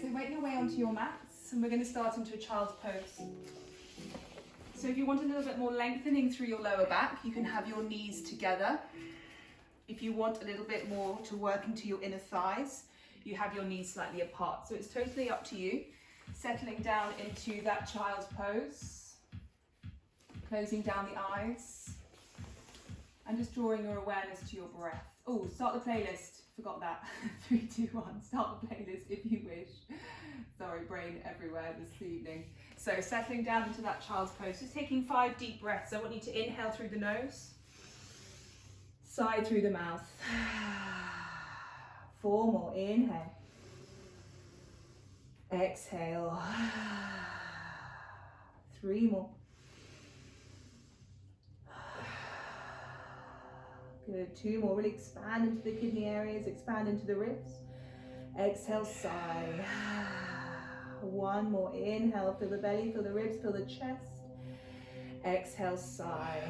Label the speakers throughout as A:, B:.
A: So make your way onto your mats and we're going to start into a child's pose. So if you want a little bit more lengthening through your lower back, you can have your knees together. If you want a little bit more to work into your inner thighs, you have your knees slightly apart. So it's totally up to you. Settling down into that child's pose. Closing down the eyes. And just drawing your awareness to your breath. Oh, start the playlist. Forgot that. 3, 2, 1. Start the playlist if you wish. Sorry, brain everywhere this evening. So settling down into that child's pose. Just taking 5 deep breaths. I want you to inhale through the nose. Sigh through the mouth. 4 more. Inhale. Exhale. 3 more. Good. 2 more. Really expand into the kidney areas. Expand into the ribs. Exhale, sigh. 1 more. Inhale. Feel the belly, feel the ribs, feel the chest. Exhale, sigh.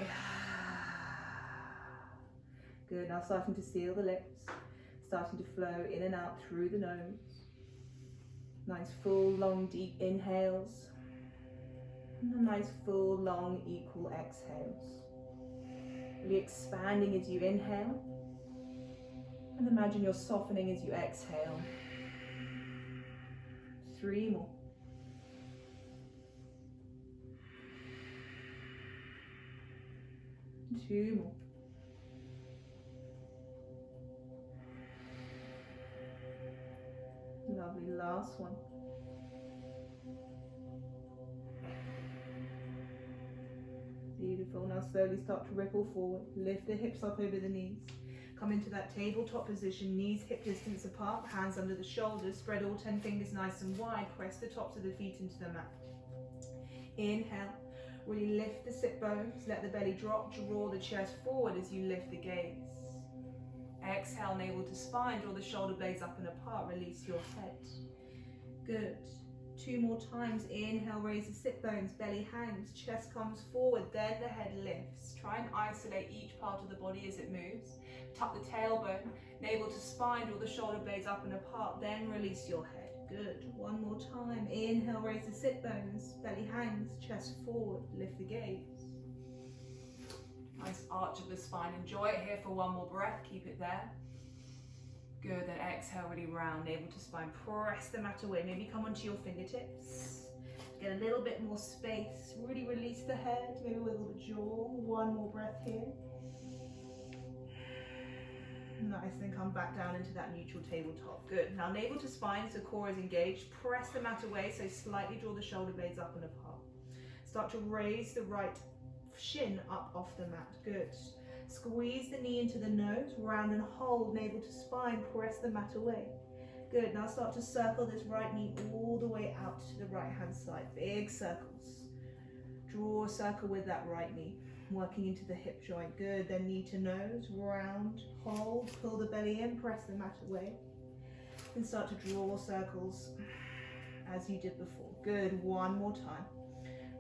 A: Good. Now starting to seal the lips. Starting to flow in and out through the nose. Nice full, long, deep inhales. And nice full, long, equal exhales. Really expanding as you inhale. And imagine you're softening as you exhale. 3 more. 2 more. Lovely, last one. Beautiful. Now slowly start to ripple forward. Lift the hips up over the knees. Come into that tabletop position, knees hip distance apart, hands under the shoulders, spread all 10 fingers nice and wide, press the tops of the feet into the mat. Inhale, really lift the sit bones, let the belly drop, draw the chest forward as you lift the gaze. Exhale, navel to spine, draw the shoulder blades up and apart, release your head. Good. 2 more times. Inhale, raise the sit bones, belly hangs, chest comes forward, then the head lifts. Try and isolate each part of the body as it moves. Tuck the tailbone, navel to spine, draw the shoulder blades up and apart, then release your head. Good. 1 more time. Inhale, raise the sit bones, belly hangs, chest forward, lift the gaze. Nice arch of the spine. Enjoy it here for 1 more breath. Keep it there. Good, then exhale, really round, navel to spine. Press the mat away. Maybe come onto your fingertips. Get a little bit more space. Really release the head. Maybe wiggle the jaw. 1 more breath here. Nice, then come back down into that neutral tabletop. Good. Now navel to spine, so core is engaged. Press the mat away, so slightly draw the shoulder blades up and apart. Start to raise the right shin up off the mat. Good. Squeeze the knee into the nose, round and hold, navel to spine, press the mat away. Good, now start to circle this right knee all the way out to the right hand side. Big circles. Draw a circle with that right knee, working into the hip joint. Good, then knee to nose, round, hold, pull the belly in, press the mat away. Then start to draw circles as you did before. Good, 1 more time.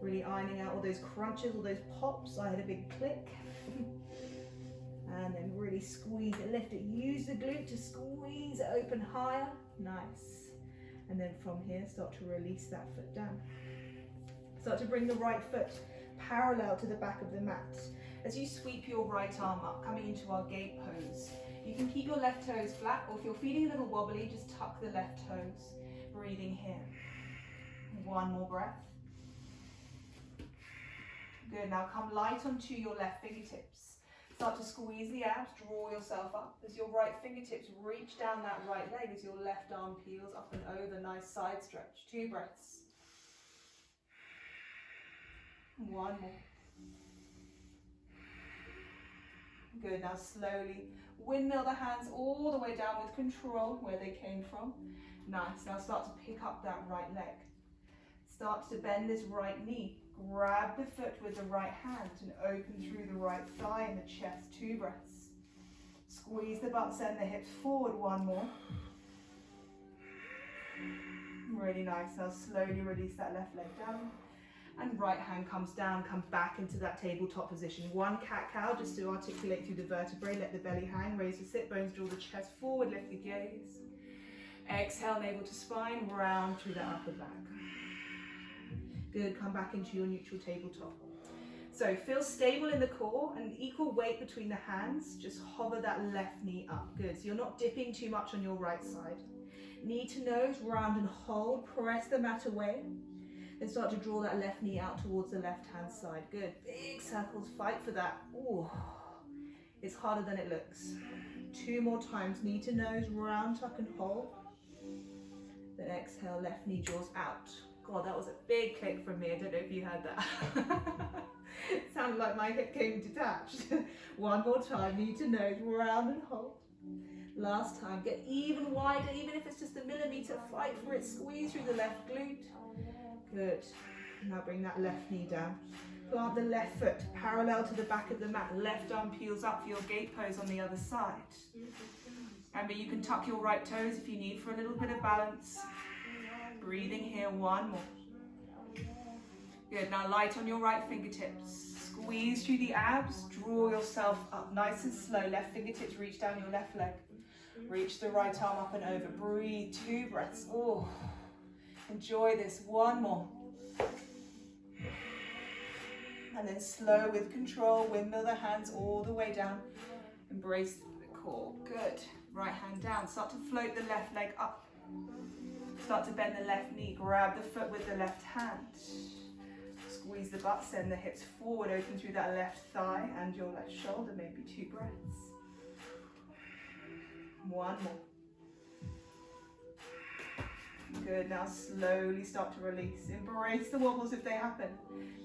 A: Really ironing out all those crunches, all those pops. I had a big click. And then really squeeze it, lift it. Use the glute to squeeze it open higher. Nice. And then from here, start to release that foot down. Start to bring the right foot parallel to the back of the mat. As you sweep your right arm up, coming into our gate pose. You can keep your left toes flat, or if you're feeling a little wobbly, just tuck the left toes. Breathing here. 1 more breath. Good, now come light onto your left fingertips. Start to squeeze the abs, draw yourself up. As your right fingertips reach down that right leg as your left arm peels up and over, nice side stretch. 2 breaths. 1 more. Good, now slowly windmill the hands all the way down with control where they came from. Nice, now start to pick up that right leg. Start to bend this right knee. Grab the foot with the right hand and open through the right thigh and the chest. 2 breaths. Squeeze the butt, send the hips forward. 1 more. Really nice. Now slowly release that left leg down. And right hand comes down, come back into that tabletop position. 1 cat-cow just to articulate through the vertebrae. Let the belly hang, raise the sit bones, draw the chest forward, lift the gaze. Exhale, navel to spine, round through the upper back. Good, come back into your neutral tabletop. So feel stable in the core and equal weight between the hands. Just hover that left knee up. Good, so you're not dipping too much on your right side. Knee to nose, round and hold, press the mat away. Then start to draw that left knee out towards the left hand side. Good, big circles, fight for that. Ooh, it's harder than it looks. 2 more times, knee to nose, round, tuck and hold. Then exhale, left knee draws out. God, that was a big click from me. I don't know if you heard that. It sounded like my hip came detached. 1 more time, knee to nose, round and hold. Last time, get even wider, even if it's just a millimetre, fight for it, squeeze through the left glute. Good. Now bring that left knee down. Plant the left foot parallel to the back of the mat. Left arm peels up for your gate pose on the other side. Remember, you can tuck your right toes if you need for a little bit of balance. Breathing here, 1 more. Good, now light on your right fingertips. Squeeze through the abs, draw yourself up nice and slow. Left fingertips reach down your left leg. Reach the right arm up and over. Breathe, 2 breaths. Oh, enjoy this, 1 more. And then slow with control, windmill the hands all the way down. Embrace the core, good. Right hand down, start to float the left leg up. Start to bend the left knee, grab the foot with the left hand. Squeeze the butt, send the hips forward, open through that left thigh and your left shoulder, maybe 2 breaths. 1 more. Good, now slowly start to release. Embrace the wobbles if they happen.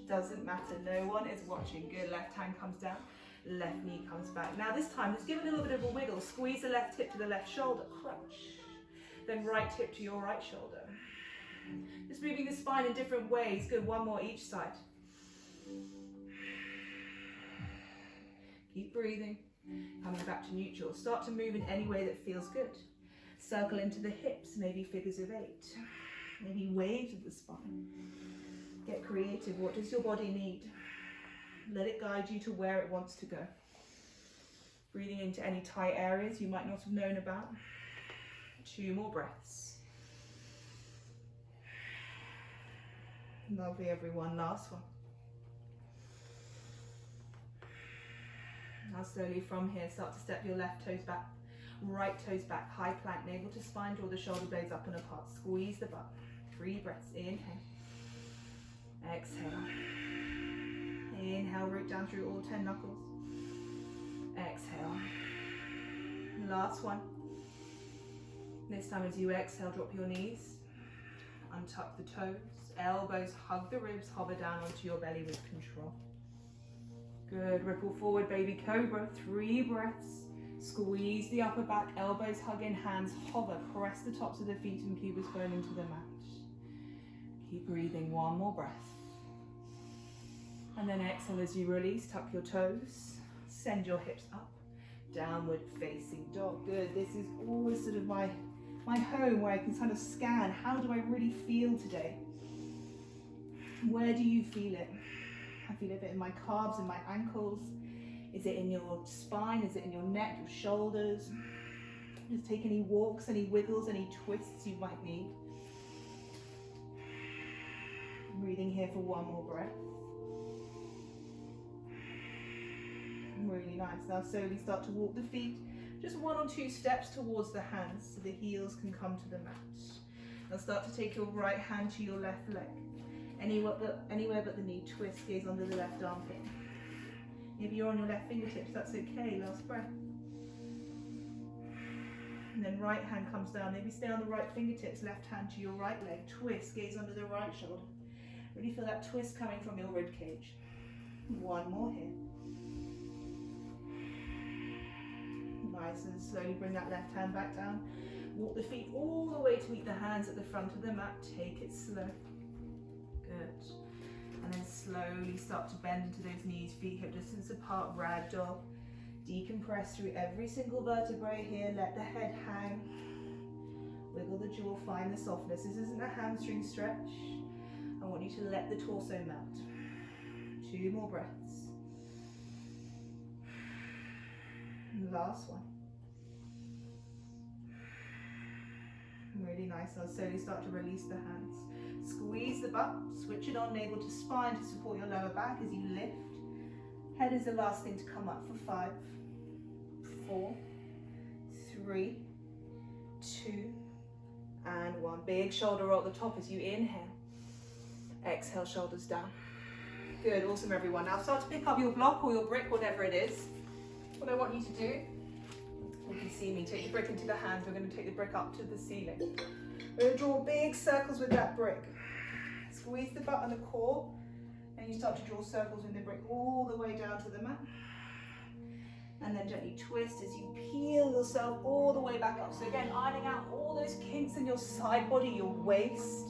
A: Doesn't matter, no one is watching. Good, left hand comes down, left knee comes back. Now this time, just give a little bit of a wiggle. Squeeze the left hip to the left shoulder, crunch. Then right hip to your right shoulder. Just moving the spine in different ways. Good, 1 more each side. Keep breathing. Coming back to neutral. Start to move in any way that feels good. Circle into the hips, maybe figures of 8. Maybe waves of the spine. Get creative. What does your body need? Let it guide you to where it wants to go. Breathing into any tight areas you might not have known about. 2 more breaths. Lovely, everyone. Last one. Now slowly from here, start to step your left toes back, right toes back, high plank, navel to spine, draw the shoulder blades up and apart, squeeze the butt. 3 breaths, inhale, exhale, inhale, root down through all 10 knuckles, exhale, last one. This time as you exhale, drop your knees, untuck the toes, elbows hug the ribs, hover down onto your belly with control. Good, ripple forward, baby cobra, 3 breaths. Squeeze the upper back, elbows hug in, hands hover, press the tops of the feet and pubis bone into the mat. Keep breathing, 1 more breath. And then exhale as you release, tuck your toes, send your hips up, downward facing dog. Good, this is always sort of my home where I can kind of scan, how do I really feel today? Where do you feel it? I feel a bit in my calves and my ankles. Is it in your spine? Is it in your neck, your shoulders? Just take any walks, any wiggles, any twists you might need. Breathing here for 1 more breath. Really nice. Now slowly start to walk the feet just 1 or 2 steps towards the hands so the heels can come to the mat. Now start to take your right hand to your left leg. Anywhere but the knee, twist, gaze under the left armpit. If you're on your left fingertips, that's okay, last breath. And then right hand comes down, maybe stay on the right fingertips, left hand to your right leg, twist, gaze under the right shoulder. Really feel that twist coming from your rib cage. 1 more here. Nice, and slowly bring that left hand back down. Walk the feet all the way to meet the hands at the front of the mat, take it slow. Good. And then slowly start to bend into those knees, feet hip distance apart, ragdoll. Decompress through every single vertebrae here, let the head hang. Wiggle the jaw, find the softness. This isn't a hamstring stretch. I want you to let the torso melt. 2 more breaths. Last one. Really nice. Now slowly start to release the hands. Squeeze the butt, switch it on, navel to spine to support your lower back as you lift. Head is the last thing to come up for 5, 4, 3, 2, and 1. Big shoulder roll at the top as you inhale. Exhale, shoulders down. Good, awesome everyone. Now start to pick up your block or your brick, whatever it is. What I want you to do, you can see me, take the brick into the hands. We're going to take the brick up to the ceiling. We're going to draw big circles with that brick. Squeeze the butt and the core, and you start to draw circles with the brick all the way down to the mat. And then gently twist as you peel yourself all the way back up. So again, ironing out all those kinks in your side body, your waist,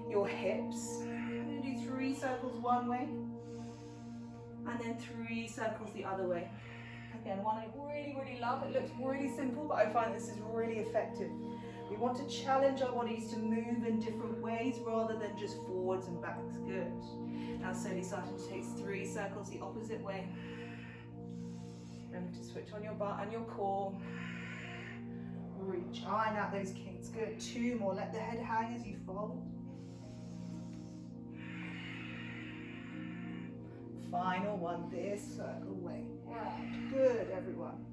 A: your hips. I'm going to do 3 circles one way, and then 3 circles the other way. Again, one I really, really love. It looks really simple, but I find this is really effective. We want to challenge our bodies to move in different ways rather than just forwards and backs. Good. Now slowly starting to take 3 circles the opposite way. Remember to switch on your butt and your core. Reach, iron out those kinks. Good. 2 more. Let the head hang as you fold. Final one, this circle way. Round. Good, everyone.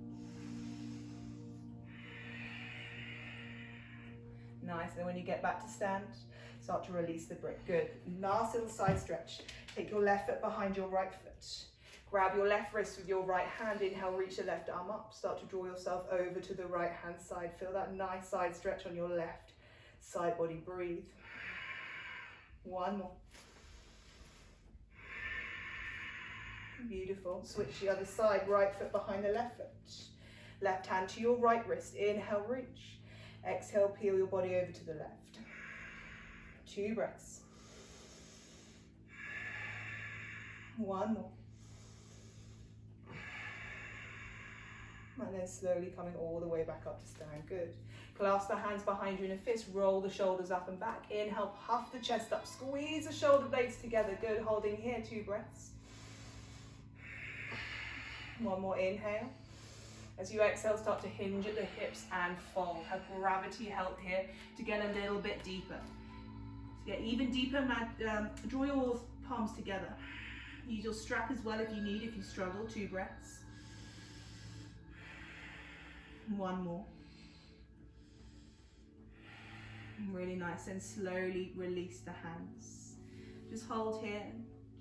A: Nice, and when you get back to stand, start to release the brick. Good. Last little side stretch. Take your left foot behind your right foot. Grab your left wrist with your right hand. Inhale, reach the left arm up. Start to draw yourself over to the right hand side. Feel that nice side stretch on your left side body. Breathe. 1 more. Beautiful. Switch the other side. Right foot behind the left foot. Left hand to your right wrist. Inhale, reach. Exhale, peel your body over to the left. 2 breaths. 1 more. And then slowly coming all the way back up to stand. Good. Clasp the hands behind you in a fist. Roll the shoulders up and back. Inhale, puff the chest up. Squeeze the shoulder blades together. Good. Holding here. 2 breaths. 1 more inhale. As you exhale, start to hinge at the hips and fold. Have gravity help here to get a little bit deeper. To get even deeper, draw your palms together. Use your strap as well if you need, if you struggle. 2 breaths. 1 more. Really nice, and slowly release the hands. Just hold here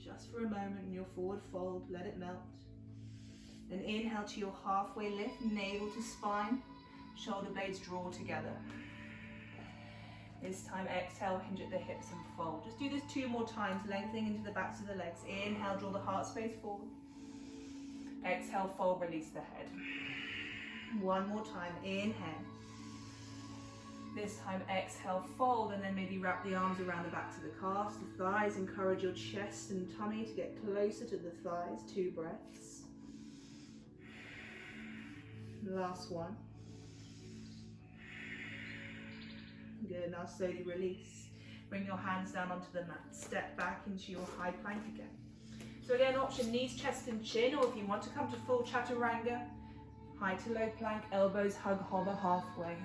A: just for a moment in your forward fold. Let it melt. Then inhale to your halfway lift, navel to spine, shoulder blades draw together. This time exhale, hinge at the hips and fold. Just do this 2 more times, lengthening into the backs of the legs. Inhale, draw the heart space forward. Exhale, fold, release the head. 1 more time, inhale. This time exhale, fold, and then maybe wrap the arms around the backs of the calves, the thighs. Encourage your chest and tummy to get closer to the thighs. 2 breaths. Last one. Good, now slowly release. Bring your hands down onto the mat. Step back into your high plank again. So again, option knees, chest and chin, or if you want to come to full chaturanga, high to low plank, elbows hug, hover halfway.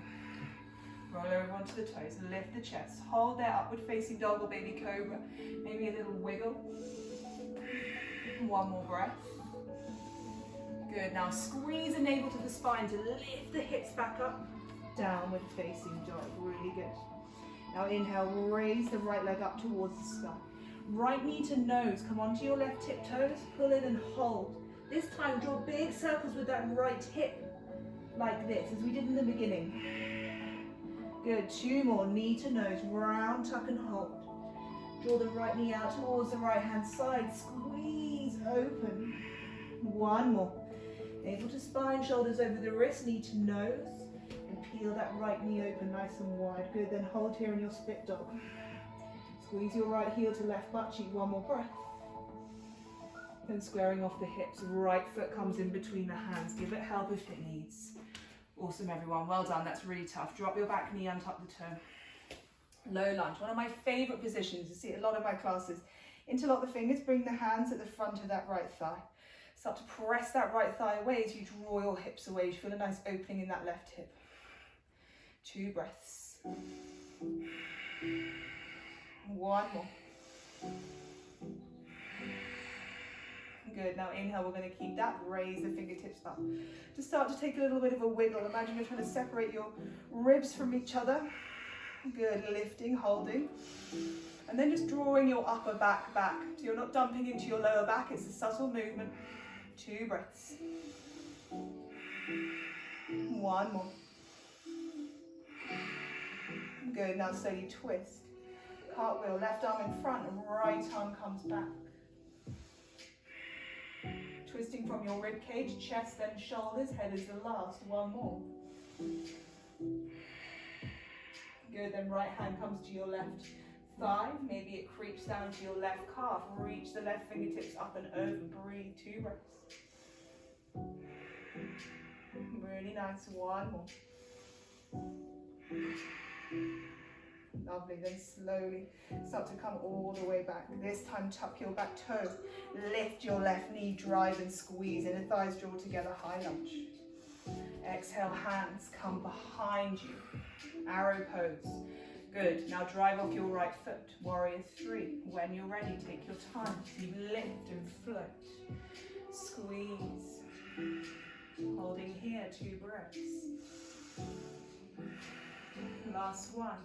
A: Roll over onto the toes, lift the chest. Hold there, upward facing dog or baby cobra. Maybe a little wiggle. 1 more breath. Good, now squeeze the navel to the spine to lift the hips back up. Downward facing dog, really good. Now inhale, raise the right leg up towards the sky. Right knee to nose, come onto your left tiptoes, pull in and hold. This time draw big circles with that right hip, like this, as we did in the beginning. Good, 2 more, knee to nose, round, tuck and hold. Draw the right knee out towards the right hand side, squeeze open. 1 more. Navel to spine, shoulders over the wrist, knee to nose, and peel that right knee open nice and wide. Good, then hold here in your split dog. Squeeze your right heel to left butt cheek. 1 more breath. Then squaring off the hips, right foot comes in between the hands. Give it help if it needs. Awesome everyone, well done, that's really tough. Drop your back knee, untuck the toe. Low lunge, one of my favorite positions. You see a lot of my classes. Interlock the fingers, bring the hands at the front of that right thigh. Start to press that right thigh away as you draw your hips away. You feel a nice opening in that left hip. 2 breaths. One more. Good, now inhale, we're going to keep that, raise the fingertips up. Just start to take a little bit of a wiggle. Imagine you're trying to separate your ribs from each other. Good, lifting, holding. And then just drawing your upper back back. So you're not dumping into your lower back, it's a subtle movement. 2 breaths. One more. Good, now slowly twist. Cartwheel, left arm in front and right arm comes back. Twisting from your rib cage, chest then shoulders, head is the last. One more. Good, then right hand comes to your left thigh. Maybe it creeps down to your left calf. Reach the left fingertips up and over. Breathe, 2 breaths. Really nice. One more. Lovely, then slowly start to come all the way back. This time tuck your back toe, lift your left knee, drive and squeeze, inner thighs draw together, high lunge. Exhale, hands come behind you, arrow pose. Good, now drive off your right foot, warrior 3. When you're ready, take your time, so you lift and float. Squeeze, holding here, 2 breaths. Last one.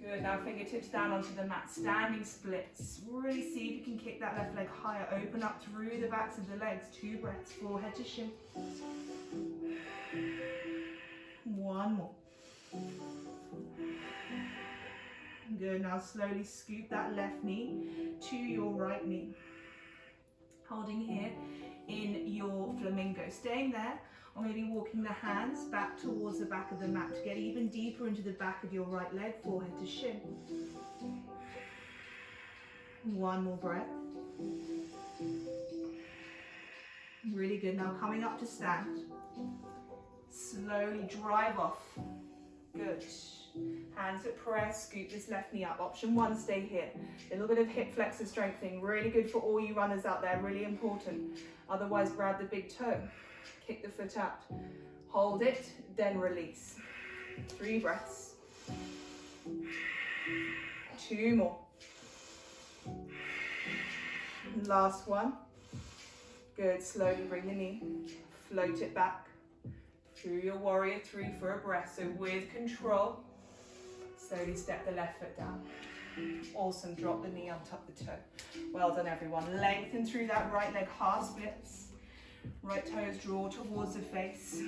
A: Good, now fingertips down onto the mat, standing splits. Really see if you can kick that left leg higher, open up through the backs of the legs. 2 breaths, forehead to shin. One more. Good, now slowly scoop that left knee to your right knee. Holding here in your flamingo, staying there, or maybe walking the hands back towards the back of the mat to get even deeper into the back of your right leg, forehead to shin. One more breath. Really good. Now coming up to stand. Slowly drive off. Good. Hands at prayer, scoop this left knee up. Option 1, stay here. A little bit of hip flexor strengthening. Really good for all you runners out there, really important. Otherwise, grab the big toe. Kick the foot out. Hold it, then release. 3 breaths. 2 more. Last one. Good, slowly bring the knee. Float it back. Through your warrior 3 for a breath. So with control, slowly step the left foot down. Awesome, drop the knee, untuck the toe. Well done everyone. Lengthen through that right leg, half splits. Right toes draw towards the face.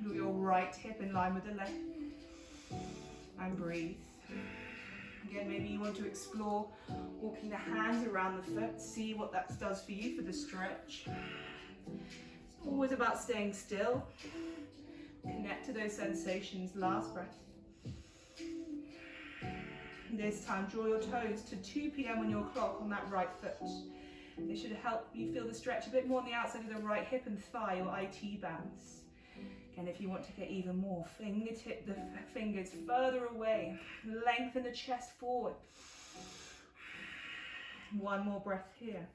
A: Move your right hip in line with the leg. And breathe. Again, maybe you want to explore walking the hands around the foot. See what that does for you for the stretch. It's always about staying still. Connect to those sensations. Last breath. This time, draw your toes to 2 p.m. on your clock on that right foot. This should help you feel the stretch a bit more on the outside of the right hip and thigh, your IT bands. Again, if you want to get even more, fingertip the fingers further away. Lengthen the chest forward. One more breath here.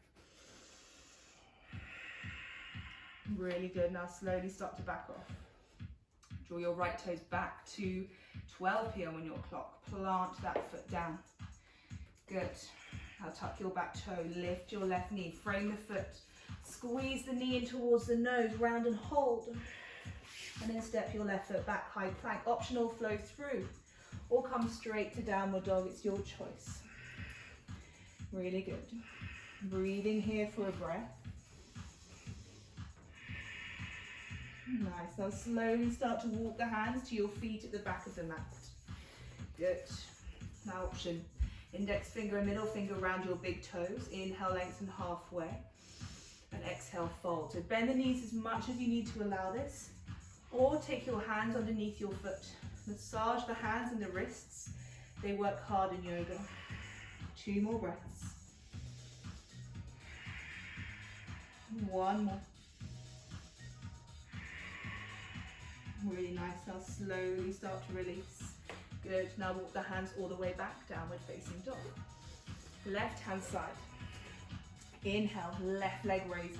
A: Really good. Now slowly start to back off. Draw your right toes back to 12 p.m. on your clock. Plant that foot down. Good. Now tuck your back toe, lift your left knee, frame the foot, squeeze the knee in towards the nose, round and hold. And then step your left foot back, high plank. Optional, flow through. Or come straight to downward dog, it's your choice. Really good. Breathing here for a breath. Nice, now slowly start to walk the hands to your feet at the back of the mat. Good. Now option. Index finger and middle finger around your big toes. Inhale, lengthen halfway. And exhale, fold. So bend the knees as much as you need to allow this. Or take your hands underneath your foot. Massage the hands and the wrists. They work hard in yoga. 2 more breaths. 1 more. Really nice. Now slowly start to release. Good. Now walk the hands all the way back, downward facing dog. Left hand side. Inhale, left leg raises.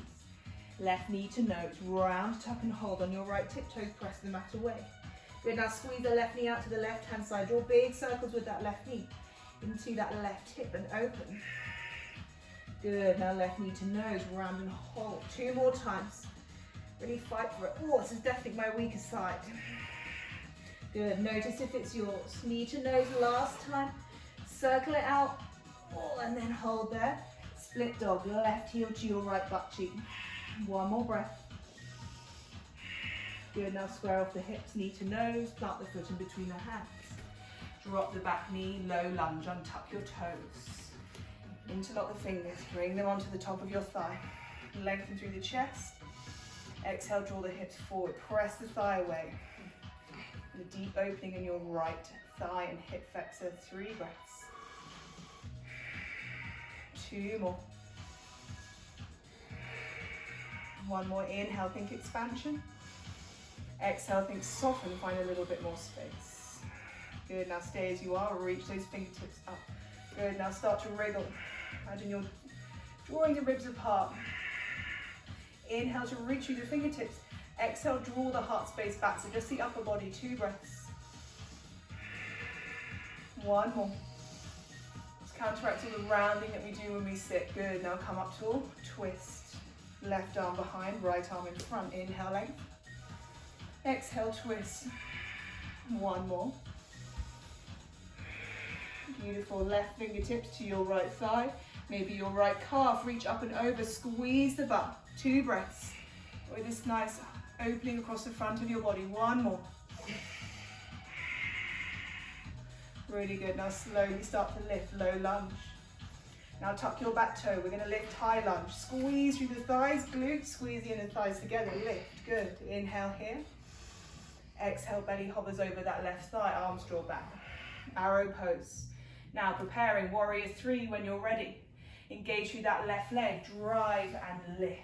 A: Left knee to nose, round, tuck and hold on your right tiptoes, press the mat away. Good, now squeeze the left knee out to the left hand side. Draw big circles with that left knee into that left hip and open. Good, now left knee to nose, round and hold. 2 more times. Really fight for it. Oh, this is definitely my weakest side. Good, notice if it's yours. Knee to nose last time. Circle it out. Oh, and then hold there. Split dog, left heel to your right butt cheek. 1 more breath. Good, now square off the hips, knee to nose, plant the foot in between the hands. Drop the back knee, low lunge, untuck your toes. Interlock the fingers, bring them onto the top of your thigh. Lengthen through the chest. Exhale, draw the hips forward, press the thigh away. The deep opening in your right thigh and hip flexor, 3 breaths. 2 more. 1 more, inhale, think expansion. Exhale, think soften, find a little bit more space. Good, now stay as you are, reach those fingertips up. Good, now start to wriggle. Imagine you're drawing the ribs apart. Inhale to reach through the fingertips. Exhale, draw the heart space back, so just the upper body, 2 breaths. 1 more. Let's counteract all the rounding that we do when we sit. Good, now come up tall, twist. Left arm behind, right arm in front. Inhale, length. Exhale, twist. 1 more. Beautiful, left fingertips to your right thigh. Maybe your right calf, reach up and over, squeeze the butt. 2 breaths. With this nice opening across the front of your body. 1 more. Really good, now slowly start to lift, low lunge. Now tuck your back toe, we're gonna lift high lunge. Squeeze through the thighs, glutes, squeeze the inner thighs together, lift, good. Inhale here. Exhale, belly hovers over that left thigh, arms draw back. Arrow pose. Now preparing, warrior 3 when you're ready. Engage through that left leg, drive and lift.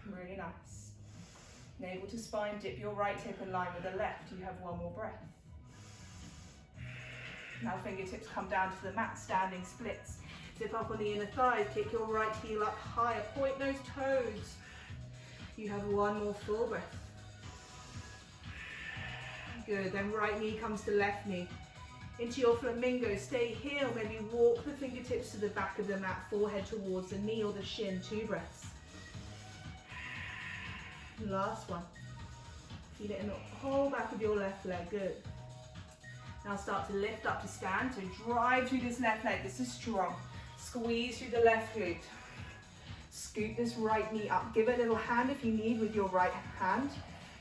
A: Really nice. Navel to spine, dip your right hip in line with the left. You have 1 more breath. Now fingertips come down to the mat, standing splits. Zip up on the inner thighs, kick your right heel up higher, point those toes. You have 1 more full breath. Good, then right knee comes to left knee. Into your flamingo, stay here, maybe walk the fingertips to the back of the mat, forehead towards the knee or the shin, 2 breaths. Last one. Feel it in the whole back of your left leg, good. Now start to lift up to stand, so drive through this left leg, this is strong. Squeeze through the left glute. Scoot this right knee up, give it a little hand if you need with your right hand,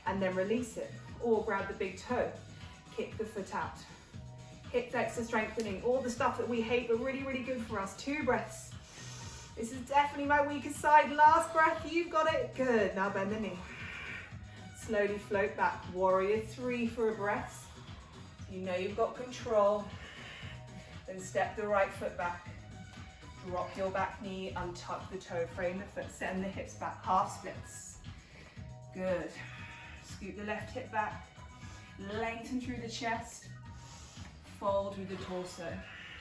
A: and then release it. Or grab the big toe, kick the foot out. Hip flexor strengthening, all the stuff that we hate but really, really good for us. 2 breaths. This is definitely my weakest side. Last breath, you've got it. Good, now bend the knee. Slowly float back, warrior 3 for a breath. You know you've got control. Then step the right foot back. Drop your back knee, untuck the toe, frame the foot, send the hips back, half splits. Good. Scoot the left hip back. Lengthen through the chest. Fold through the torso.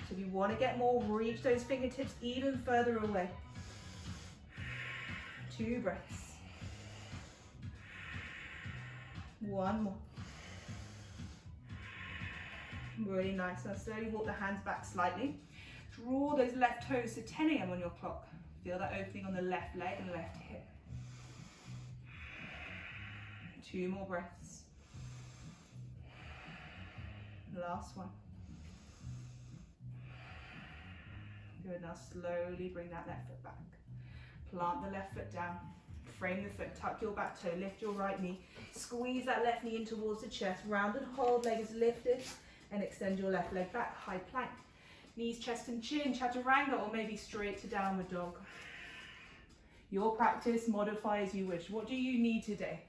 A: So if you want to get more, reach those fingertips even further away. 2 breaths. 1 more. Really nice. Now slowly walk the hands back slightly. Draw those left toes to 10 a.m. on your clock. Feel that opening on the left leg and left hip. 2 more breaths. Last one. Good, now slowly bring that left foot back. Plant the left foot down. Frame the foot, tuck your back toe, lift your right knee. Squeeze that left knee in towards the chest. Round and hold, leg is lifted. And extend your left leg back, high plank. Knees, chest and chin, chaturanga, or maybe straight to downward dog. Your practice, modify as you wish. What do you need today?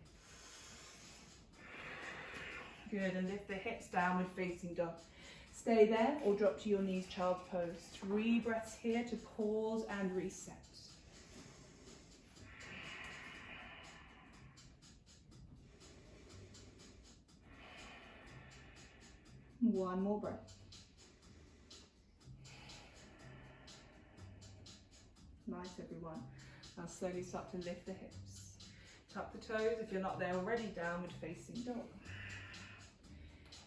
A: Good, and lift the hips, downward facing dog. Stay there or drop to your knees, child's pose. 3 breaths here to pause and reset. One more breath. Nice, everyone. Now slowly start to lift the hips. Tuck the toes. If you're not there already, downward facing dog.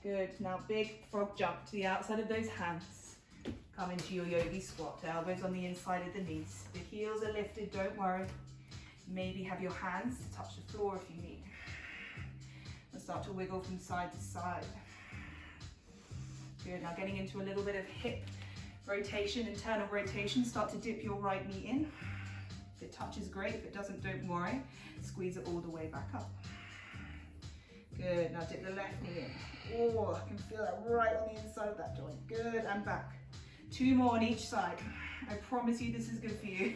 A: Good. Now big frog jump to the outside of those hands. Come into your yogi squat. Elbows on the inside of the knees. The heels are lifted, don't worry. Maybe have your hands touch the floor if you need. And start to wiggle from side to side. Good. Now getting into a little bit of hip rotation, internal rotation. Start to dip your right knee in. If it touches, great. If it doesn't, don't worry. Squeeze it all the way back up. Good. Now dip the left knee in. Oh, I can feel that right on the inside of that joint. Good. And back. 2 more on each side. I promise you this is good for you.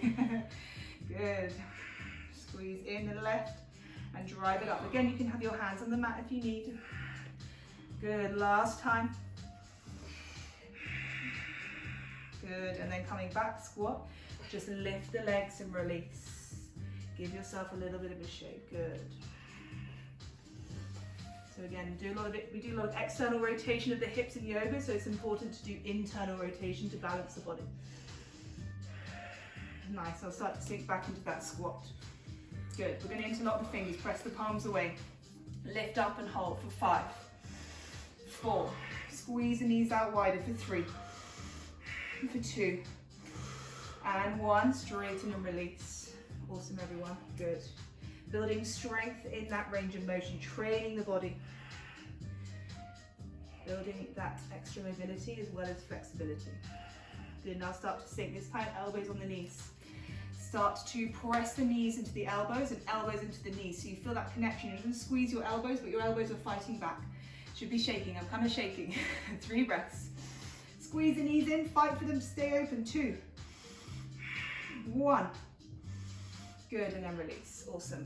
A: Good. Squeeze in the left and drive it up. Again, you can have your hands on the mat if you need. Good. Last time. Good. And then coming back, squat. Just lift the legs and release. Give yourself a little bit of a shake. Good. So again, we do a lot of external rotation of the hips in yoga, so it's important to do internal rotation to balance the body. Nice, I'll start to sink back into that squat. Good, we're going to interlock the fingers, press the palms away. Lift up and hold for 5, 4, squeeze the knees out wider for 3, for 2, and 1, straighten and release. Awesome everyone, good. Building strength in that range of motion, training the body. Building that extra mobility as well as flexibility. Good, now start to sink, this time elbows on the knees. Start to press the knees into the elbows and elbows into the knees. So you feel that connection. You don't squeeze your elbows, but your elbows are fighting back. Should be shaking, I'm kind of shaking. 3 breaths. Squeeze the knees in, fight for them to stay open. 2, 1. Good, and then release. Awesome.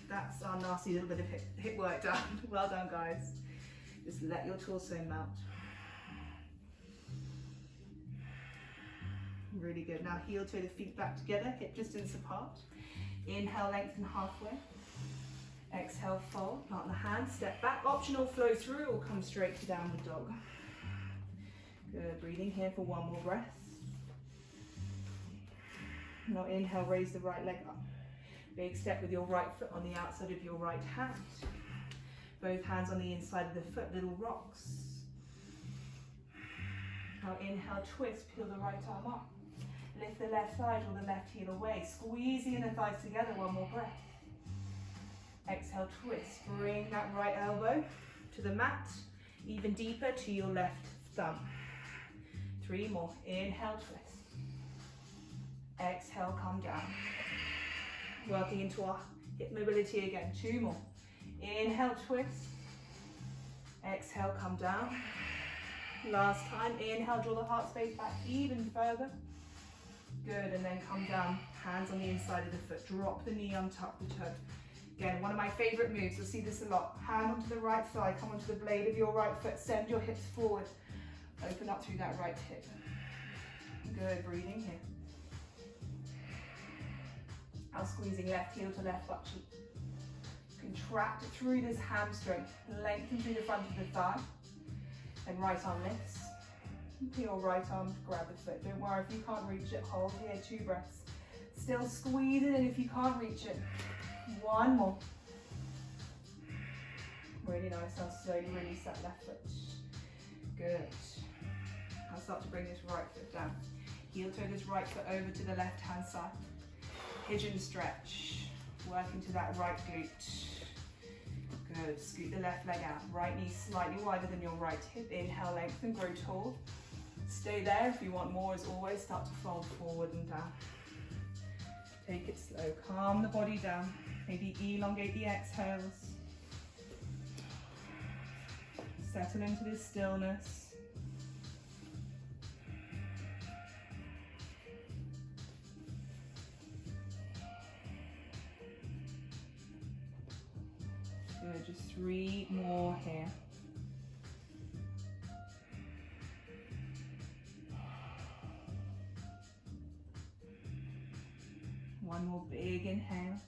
A: That's our nasty little bit of hip work done. Well done, guys. Just let your torso melt. Really good. Now heel toe the feet back together, hip distance apart. Inhale, lengthen halfway. Exhale, fold, plant the hands, step back. Optional, flow through or come straight to downward dog. Good, breathing here for 1 more breath. Now inhale, raise the right leg up. Big step with your right foot on the outside of your right hand. Both hands on the inside of the foot, little rocks. Now inhale, twist, peel the right arm up. Lift the left side or the left heel away. Squeeze the inner thighs together, 1 more breath. Exhale, twist. Bring that right elbow to the mat, even deeper to your left thumb. 3 more. Inhale, twist. Exhale, come down. Working into our hip mobility again. 2 more. Inhale, twist. Exhale, come down. Last time. Inhale, draw the heart space back even further. Good, and then come down. Hands on the inside of the foot. Drop the knee, untuck the toe. Again, one of my favorite moves. You'll see this a lot. Hand onto the right thigh. Come onto the blade of your right foot. Send your hips forward. Open up through that right hip. Good, breathing here. Now squeezing left heel to left butt cheek. Contract through this hamstring. Lengthen through the front of the thigh. And right arm lifts. Your right arm, grab the foot. Don't worry if you can't reach it. Hold here, 2 breaths. Still squeeze it in if you can't reach it. 1 more. Really nice. Now slowly release that left foot. Good. I'll start to bring this right foot down. Heel toe this right foot over to the left hand side. Pigeon stretch. Work into that right glute. Good. Scoot the left leg out. Right knee slightly wider than your right hip. Inhale, lengthen, grow tall. Stay there. If you want more, as always, start to fold forward and down. Take it slow. Calm the body down. Maybe elongate the exhales. Settle into this stillness. Good, just 3 more here. One more big inhale.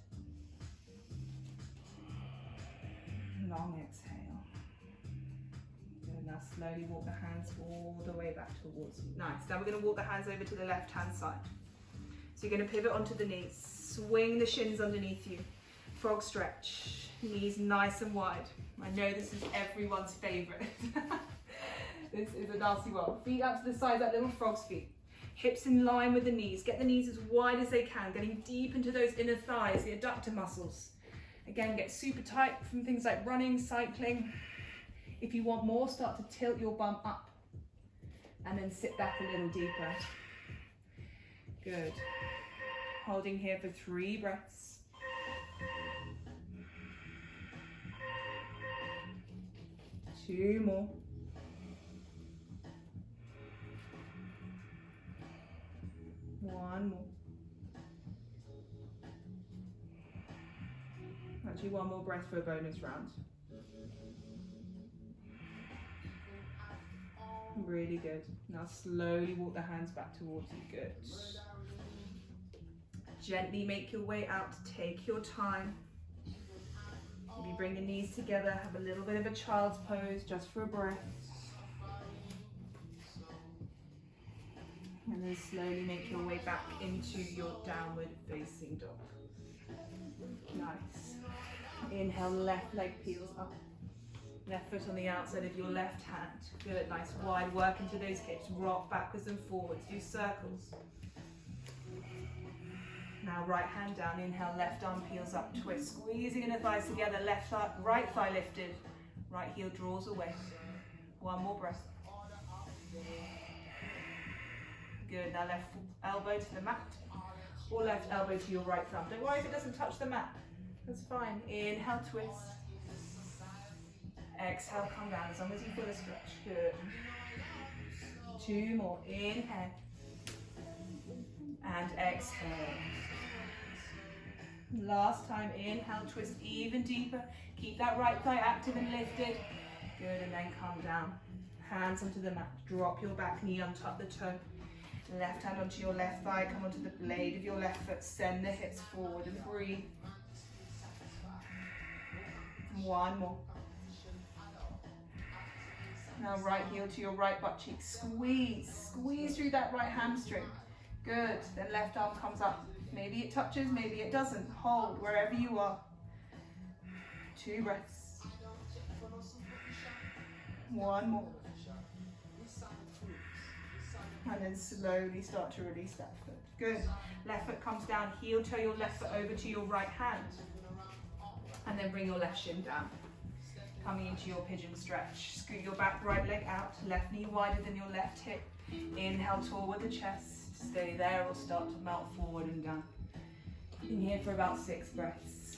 A: Long exhale. Good, now slowly walk the hands all the way back towards you. Nice, now we're going to walk the hands over to the left hand side. So you're going to pivot onto the knees. Swing the shins underneath you. frog stretch. Knees nice and wide. I know this is everyone's favorite. This is a nasty one. Feet out to the sides like little frog's feet. Hips in line with the knees. Get the knees as wide as they can, getting deep into those inner thighs, the adductor muscles. Again, get super tight from things like running, cycling. If you want more, start to tilt your bum up and then sit back a little deeper. Good. Holding here for 3 breaths. Two more. One more. Actually, one more breath for a bonus round. Really good. Now slowly walk the hands back towards you. Good. Gently make your way out. Take your time. Maybe bring the knees together. Have a little bit of a child's pose just for a breath. And then slowly make your way back into your downward facing dog. Nice. Inhale, left leg peels up. Left foot on the outside of your left hand. Good, nice wide work into those hips. Rock backwards and forwards. Do circles. Now right hand down. Inhale, left arm peels up. Twist. Squeezing inner thighs together. Left thigh, right thigh lifted. Right heel draws away. One more breath. Good. Now left elbow to the mat. Or left elbow to your right thumb. Don't worry if it doesn't touch the mat. That's fine. Inhale, twist. Exhale, come down as long as you feel a stretch. Good. 2 more. Inhale. And exhale. Last time. Inhale, twist even deeper. Keep that right thigh active and lifted. Good, and then come down. Hands onto the mat. Drop your back knee, untuck the toe. Left hand onto your left thigh. Come onto the blade of your left foot. Send the hips forward and breathe. One more. Now right heel to your right butt cheek. Squeeze. Squeeze through that right hamstring. Good. Then left arm comes up. Maybe it touches, maybe it doesn't. Hold wherever you are. 2 breaths. One more. And then slowly start to release that foot. Good. Left foot comes down. Heel toe your left foot over to your right hand. And then bring your left shin down. Coming into your pigeon stretch. Scoot your back right leg out. Left knee wider than your left hip. Inhale, toward the chest. Stay there or start to melt forward and down. In here for about 6 breaths.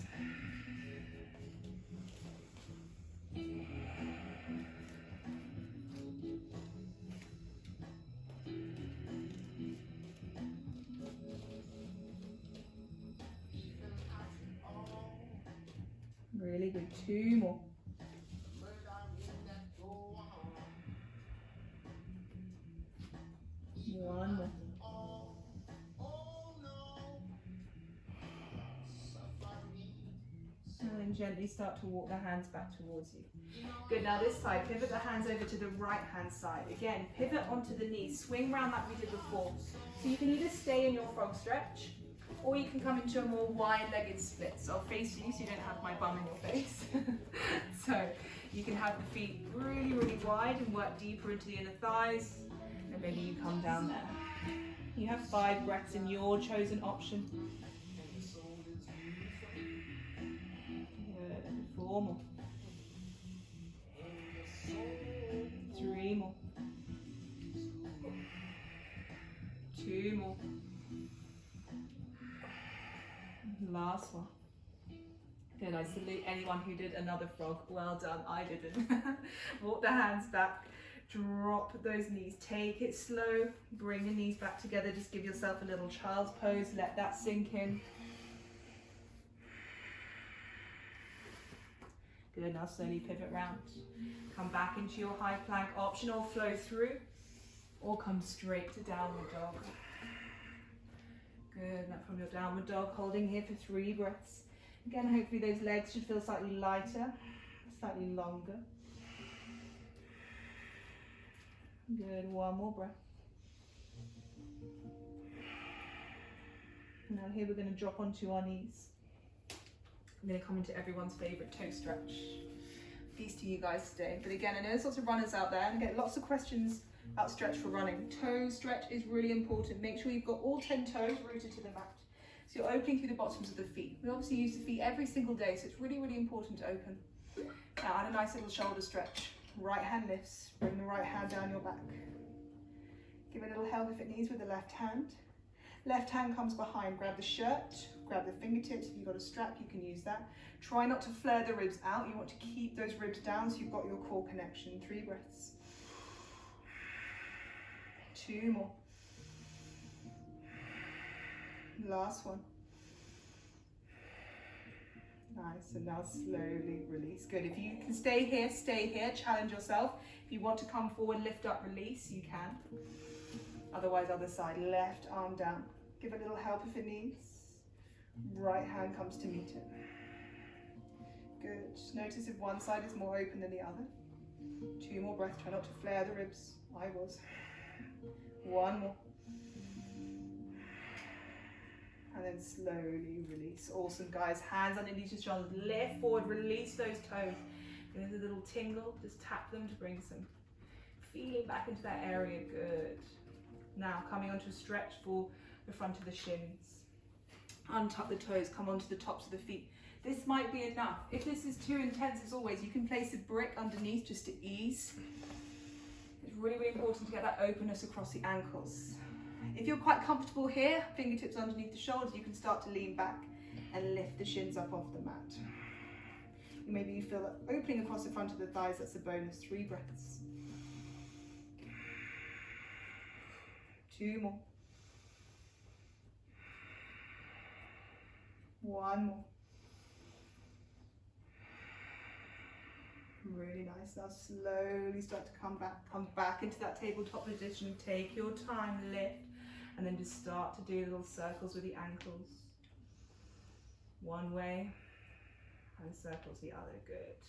A: Really good. 2 more. One more. And then gently start to walk the hands back towards you. Good, now this side, pivot the hands over to the right hand side. Again, pivot onto the knees, swing round like we did before. So you can either stay in your frog stretch, or you can come into a more wide-legged split. So I'll face you so you don't have my bum in your face. So you can have the feet really, really wide and work deeper into the inner thighs. And maybe you come down there. You have 5 breaths in your chosen option. Good. 4 more. 3 more. 2 more. Last one. Good, I salute anyone who did another frog. Well done, I didn't. Walk the hands back, drop those knees, take it slow, bring the knees back together, just give yourself a little child's pose, let that sink in. Good, now slowly pivot round. Come back into your high plank, optional flow through, or come straight to downward dog. Good, now from your downward dog, holding here for 3 breaths. Again, hopefully those legs should feel slightly lighter, slightly longer. Good, 1 more breath. Now here we're going to drop onto our knees. I'm going to come into everyone's favourite toe stretch. Peace to you guys today. But again, I know there's lots of runners out there and I get lots of questions about stretch for running. Toe stretch is really important. Make sure you've got all 10 toes rooted to the mat. So you're opening through the bottoms of the feet. We obviously use the feet every single day, so it's really, really important to open. Now add a nice little shoulder stretch. Right hand lifts, bring the right hand down your back. Give a little help if it needs with the left hand. Left hand comes behind, grab the shirt, grab the fingertips. If you've got a strap, you can use that. Try not to flare the ribs out. You want to keep those ribs down so you've got your core connection. 3 breaths. 2 more. Last one. Nice, and now slowly release. Good, if you can stay here, challenge yourself. If you want to come forward, lift up, release, you can. Otherwise, other side, left arm down. Give a little help if it needs. Right hand comes to meet it. Good, just notice if one side is more open than the other. 2 more breaths, try not to flare the ribs. I was. 1 more. And then slowly release. Awesome, guys. Hands underneath your shoulders. Lift forward, release those toes. And there's a little tingle. Just tap them to bring some feeling back into that area. Good. Now, coming onto a stretch for the front of the shins. Untuck the toes, come onto the tops of the feet. This might be enough. If this is too intense, as always, you can place a brick underneath just to ease. It's really, really important to get that openness across the ankles. If you're quite comfortable here, fingertips underneath the shoulders, you can start to lean back and lift the shins up off the mat. Maybe you feel that opening across the front of the thighs, that's a bonus. 3 breaths. 2 more. 1 more. Really nice. Now slowly start to come back into that tabletop position. Take your time, lift, and then just start to do little circles with the ankles. One way, and circles the other. Good.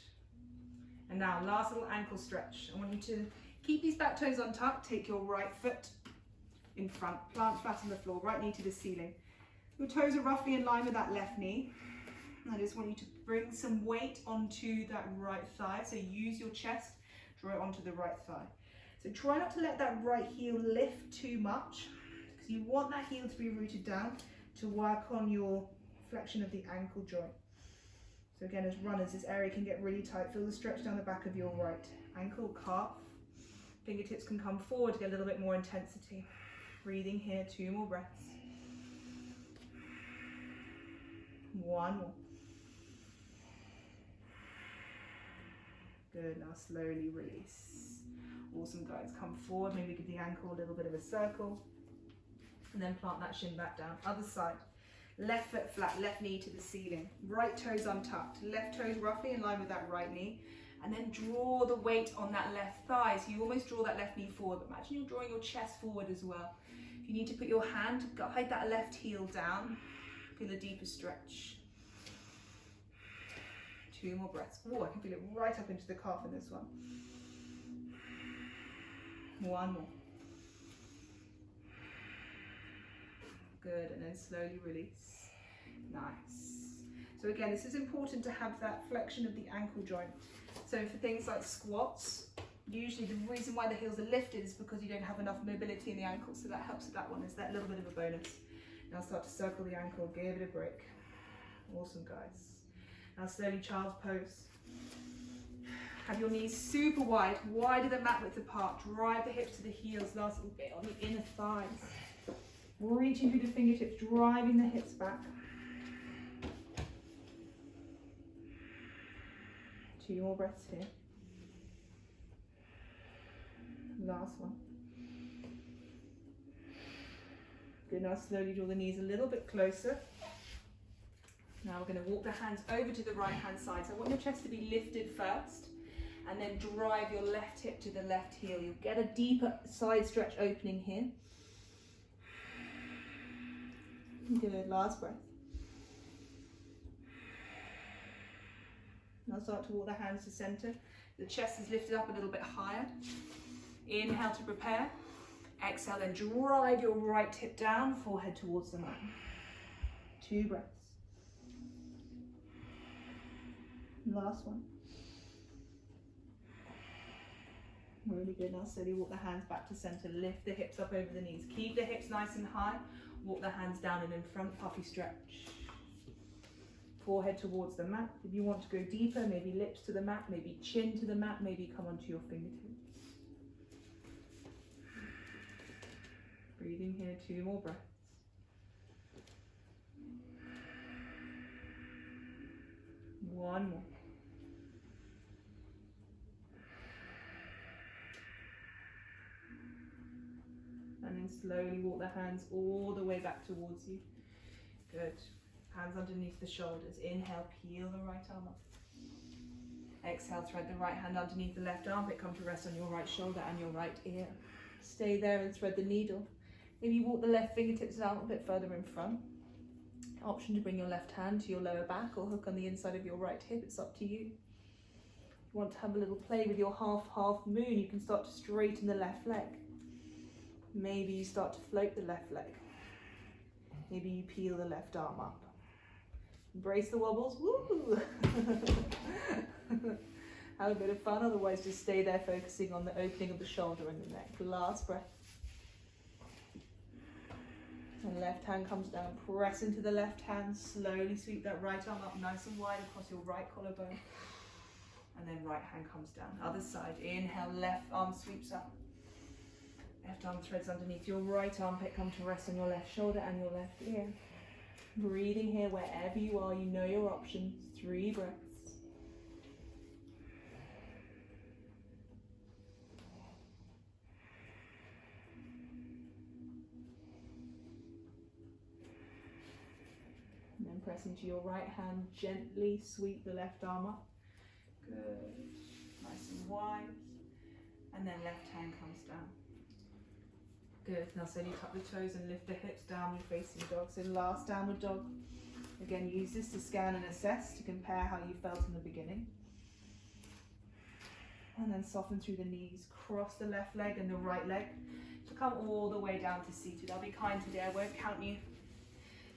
A: And now last little ankle stretch. I want you to keep these back toes untucked. Take your right foot in front, plant flat on the floor, right knee to the ceiling. Your toes are roughly in line with that left knee. I just want you to bring some weight onto that right thigh. So use your chest, draw it onto the right thigh. So try not to let that right heel lift too much, because you want that heel to be rooted down to work on your flexion of the ankle joint. So again, as runners, this area can get really tight. Feel the stretch down the back of your right ankle, calf. Fingertips can come forward to get a little bit more intensity. Breathing here, 2 more breaths. 1 more. Good, now slowly release. Awesome, guys. Come forward, maybe give the ankle a little bit of a circle. And then plant that shin back down. Other side. Left foot flat, left knee to the ceiling. Right toes untucked. Left toes roughly in line with that right knee. And then draw the weight on that left thigh. So you almost draw that left knee forward, but imagine you're drawing your chest forward as well. If you need to put your hand to guide that left heel down, feel a deeper stretch. 2 more breaths. Oh, I can feel it right up into the calf in this one. 1 more. Good, and then slowly release. Nice. So again, this is important to have that flexion of the ankle joint. So for things like squats, usually the reason why the heels are lifted is because you don't have enough mobility in the ankle, so that helps with that one. Is that little bit of a bonus. Now start to circle the ankle, give it a break. Awesome, guys. Now slowly child's pose. Have your knees super wide, wider than mat width apart. Drive the hips to the heels, last little bit on the inner thighs. Reaching through the fingertips, driving the hips back. 2 more breaths here. Last one. Good, now slowly draw the knees a little bit closer. Now we're going to walk the hands over to the right hand side. So I want your chest to be lifted first, and then drive your left hip to the left heel. You'll get a deeper side stretch opening here. Good, last breath. Now start to walk the hands to center. The chest is lifted up a little bit higher. Inhale to prepare. Exhale, then drive your right hip down, forehead towards the mat. 2 breaths. Last one. Really good. Now slowly walk the hands back to center. Lift the hips up over the knees. Keep the hips nice and high. Walk the hands down and in front. Puffy stretch. Forehead towards the mat. If you want to go deeper, maybe lips to the mat, maybe chin to the mat, maybe come onto your fingertips. Breathing here, 2 more breaths. One more. And then slowly walk the hands all the way back towards you. Good. Hands underneath the shoulders. Inhale, peel the right arm up. Exhale, thread the right hand underneath the left armpit. Come to rest on your right shoulder and your right ear. Stay there and thread the needle. Maybe walk the left fingertips out a bit further in front. Option to bring your left hand to your lower back or hook on the inside of your right hip. It's up to you. If you want to have a little play with your half moon, you can start to straighten the left leg. Maybe you start to float the left leg. Maybe you peel the left arm up. Embrace the wobbles. Woo! Have a bit of fun, otherwise just stay there focusing on the opening of the shoulder and the neck. Last breath. And left hand comes down. Press into the left hand. Slowly sweep that right arm up nice and wide across your right collarbone. And then right hand comes down. Other side. Inhale, left arm sweeps up. Left arm threads underneath your right armpit. Come to rest on your left shoulder and your left ear. Breathing here wherever you are. You know your options. 3 breaths. And then press into your right hand. Gently sweep the left arm up. Good. Nice and wide. And then left hand comes down. Good. Now slowly tuck the toes and lift the hips, downward facing dog. So last downward dog. Again, use this to scan and assess, to compare how you felt in the beginning. And then soften through the knees. Cross the left leg and the right leg to come all the way down to seated. I'll be kind today, I won't count you.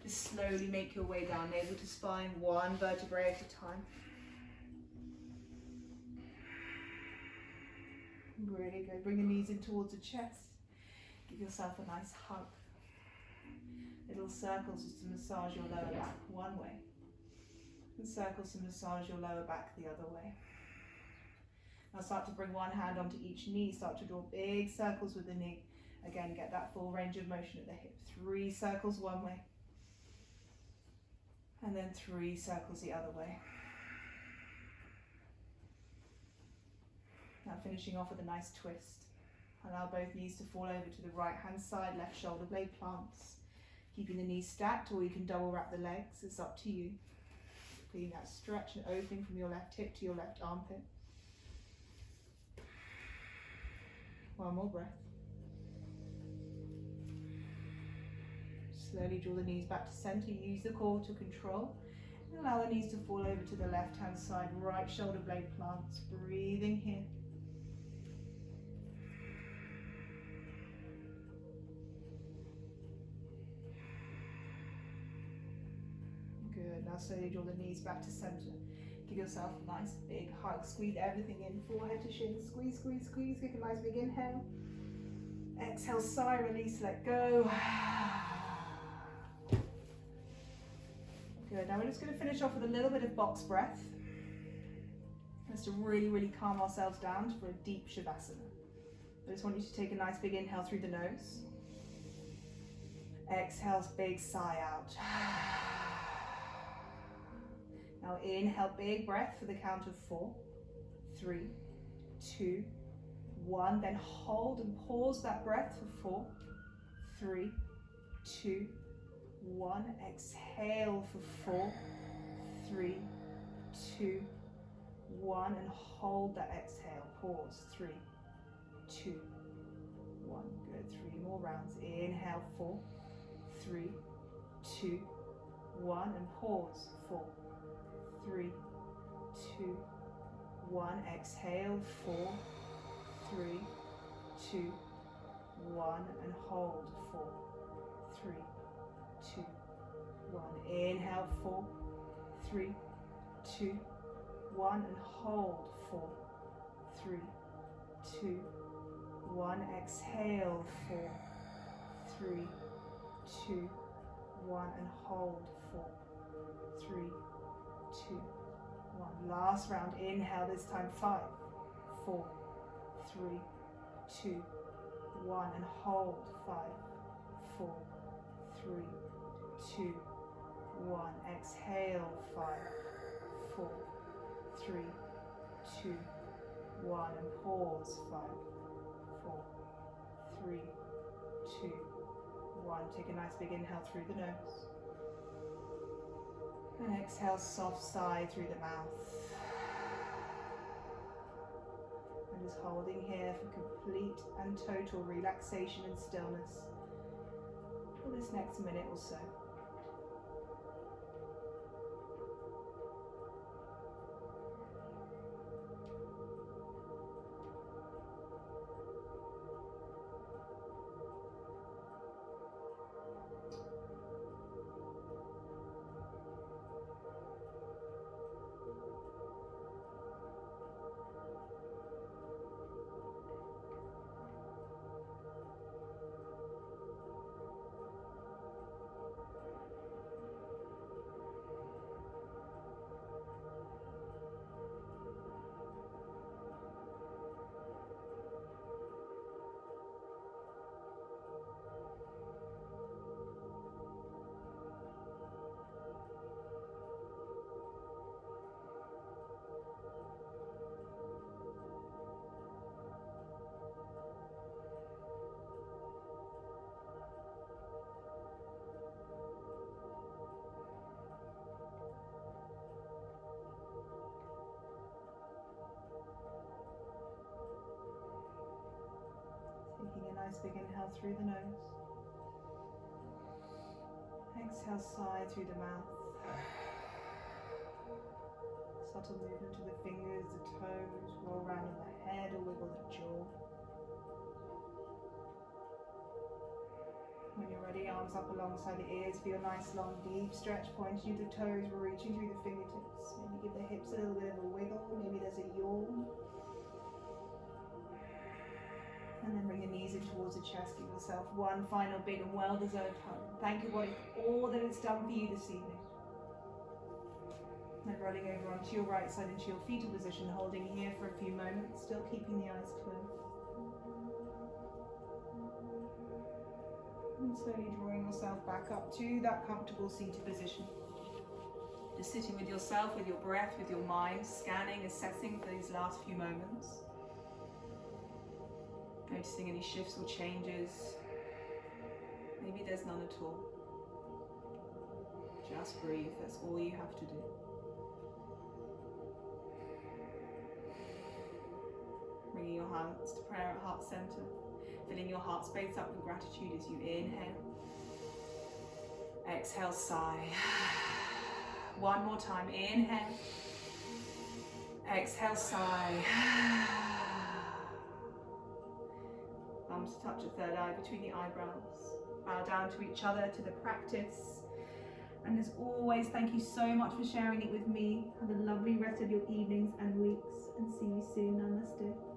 A: Just slowly make your way down, navel to spine, 1 vertebrae at a time. Really good. Bring the knees in towards the chest. Give yourself a nice hug. Little circles just to massage your lower back one way. And circles to massage your lower back the other way. Now start to bring one hand onto each knee. Start to draw big circles with the knee. Again, get that full range of motion at the hip. 3 circles one way. And then 3 circles the other way. Now finishing off with a nice twist. Allow both knees to fall over to the right hand side, left shoulder blade plants. Keeping the knees stacked, or you can double wrap the legs, it's up to you. Feeling that stretch and opening from your left hip to your left armpit. 1 more breath. Slowly draw the knees back to center, use the core to control. And allow the knees to fall over to the left hand side, right shoulder blade plants. Breathing here. Good, now slowly draw the knees back to center. Give yourself a nice big hug, squeeze everything in, forehead to shin, squeeze, squeeze, squeeze. Take a nice big inhale. Exhale, sigh, release, let go. Good, now we're just going to finish off with a little bit of box breath. Just to really calm ourselves down for a deep Shavasana. I just want you to take a nice big inhale through the nose. Exhale, big sigh out. Now inhale, big breath for the count of 4, 3, 2, 1. Then hold and pause that breath for 4, 3, 2, 1. Exhale for 4, 3, 2, 1. And hold that exhale. Pause. 3, 2, 1. Good. 3 more rounds. Inhale. 4, 3, 2, 1. And pause. 4, 3, 2, 1. Exhale. 4, 3, 2, 1. And hold. 4, 3, 2, 1. Inhale. 4, 3, 2, 1, and hold. 4, 3, 2, 1. Exhale. 4, 3, 2, 1, and hold. 4, 3, 2, 1. Last round. Inhale this time. 5, 4, 3, 2, 1, and hold. 5, 4, 3, 2, 1. Exhale. 5, 4, 3, 2, 1, and pause. 5, 4, 3, 2, 1. Take a nice big inhale through the nose. And exhale, soft sigh through the mouth. And just holding here for complete and total relaxation and stillness for this next minute or so. Taking a nice big inhale through the nose. Exhale, sigh through the mouth. Subtle movement to the fingers, the toes, roll around in the head or wiggle the jaw. When you're ready, arms up alongside the ears. Feel a nice long deep stretch, pointing to the toes, reaching through the fingertips. Maybe give the hips a little bit of a wiggle, maybe there's a yawn. And then bring the knees in towards the chest. Give yourself one final big and well-deserved hug. Thank your body for all that it's done for you this evening. Then rolling over onto your right side into your fetal position, holding here for a few moments, still keeping the eyes closed. And slowly drawing yourself back up to that comfortable seated position. Just sitting with yourself, with your breath, with your mind, scanning, assessing for these last few moments. Noticing any shifts or changes. Maybe there's none at all. Just breathe, that's all you have to do. Bringing your hands to prayer at heart center. Filling your heart space up with gratitude as you inhale. Exhale, sigh. One more time, inhale. Exhale, sigh. Thumbs touch a third eye between the eyebrows. Bow down to each other, to the practice. And as always, thank you so much for sharing it with me. Have a lovely rest of your evenings and weeks, and see you soon. Namaste.